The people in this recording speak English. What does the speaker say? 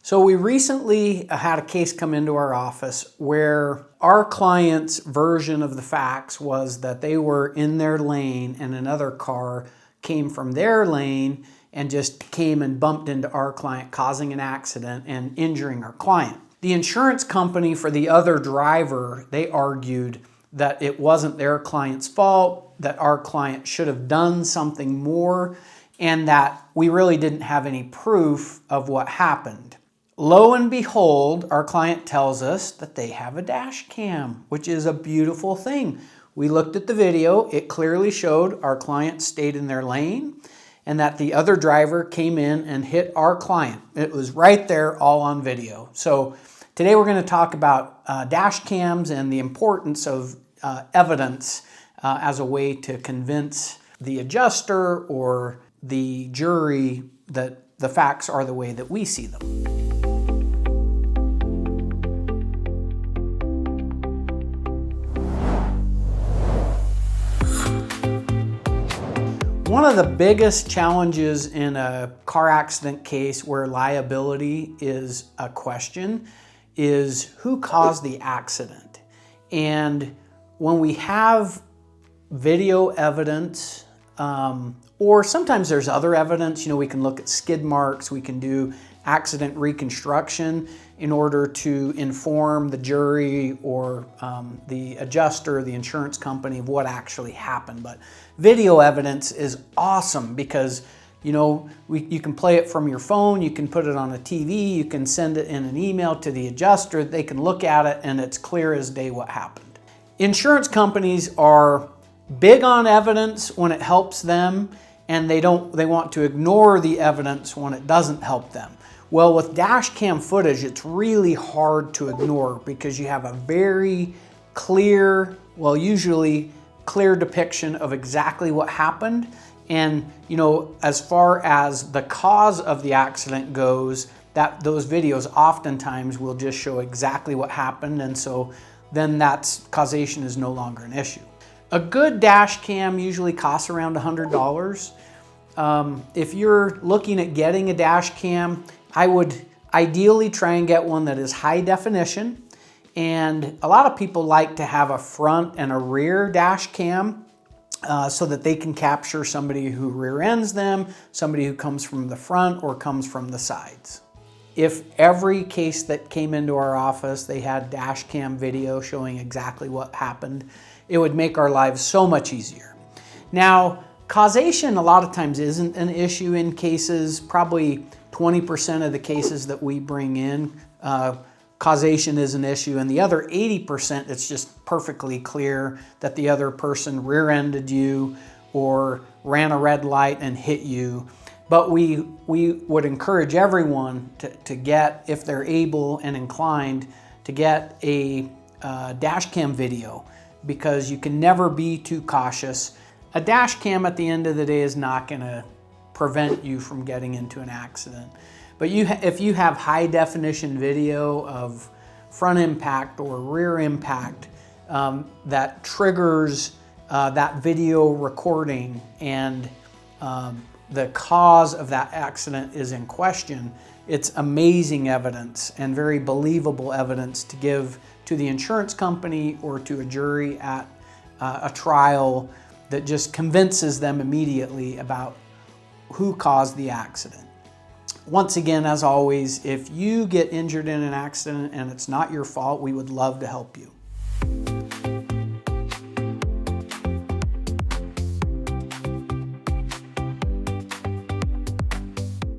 So we recently had a case come into our office where our client's version of the facts was that they were in their lane and another car came from their lane and just came and bumped into our client, causing an accident and injuring our client. The insurance company for the other driver, they argued that it wasn't their client's fault, that our client should have done something more, and that we really didn't have any proof of what happened. Lo and behold, our client tells us that they have a dash cam, which is a beautiful thing. We looked at the video. It clearly showed our client stayed in their lane and that the other driver came in and hit our client. It was right there, all on video. So today we're going to talk about dash cams and the importance of evidence as a way to convince the adjuster or the jury that the facts are the way that we see them. One of the biggest challenges in a car accident case where liability is a question is who caused the accident. And when we have video evidence, or sometimes there's other evidence, we can look at skid marks, we can do accident reconstruction in order to inform the jury or the adjuster, the insurance company of what actually happened. But video evidence is awesome because you can play it from your phone, you can put it on a TV, you can send it in an email to the adjuster, they can look at it and it's clear as day what happened. Insurance companies are big on evidence when it helps them, and they want to ignore the evidence when it doesn't help them. Well, with dash cam footage, it's really hard to ignore because you have a very clear, usually clear depiction of exactly what happened. And as far as the cause of the accident goes, those videos oftentimes will just show exactly what happened, and so then causation is no longer an issue. A good dash cam usually costs around $100. If you're looking at getting a dash cam, I would ideally try and get one that is high definition. And a lot of people like to have a front and a rear dash cam so that they can capture somebody who rear ends them, somebody who comes from the front or comes from the sides. If every case that came into our office, they had dash cam video showing exactly what happened, it would make our lives so much easier. Now, causation a lot of times isn't an issue in cases. Probably 20% of the cases that we bring in, causation is an issue, and the other 80%, it's just perfectly clear that the other person rear-ended you or ran a red light and hit you. But we would encourage everyone to get, if they're able and inclined, to get a dash cam video, because you can never be too cautious. A dash cam at the end of the day is not going to prevent you from getting into an accident. But if you have high definition video of front impact or rear impact that triggers that video recording, and the cause of that accident is in question, it's amazing evidence and very believable evidence to give to the insurance company or to a jury at a trial that just convinces them immediately about who caused the accident. Once again, as always, if you get injured in an accident and it's not your fault, we would love to help you.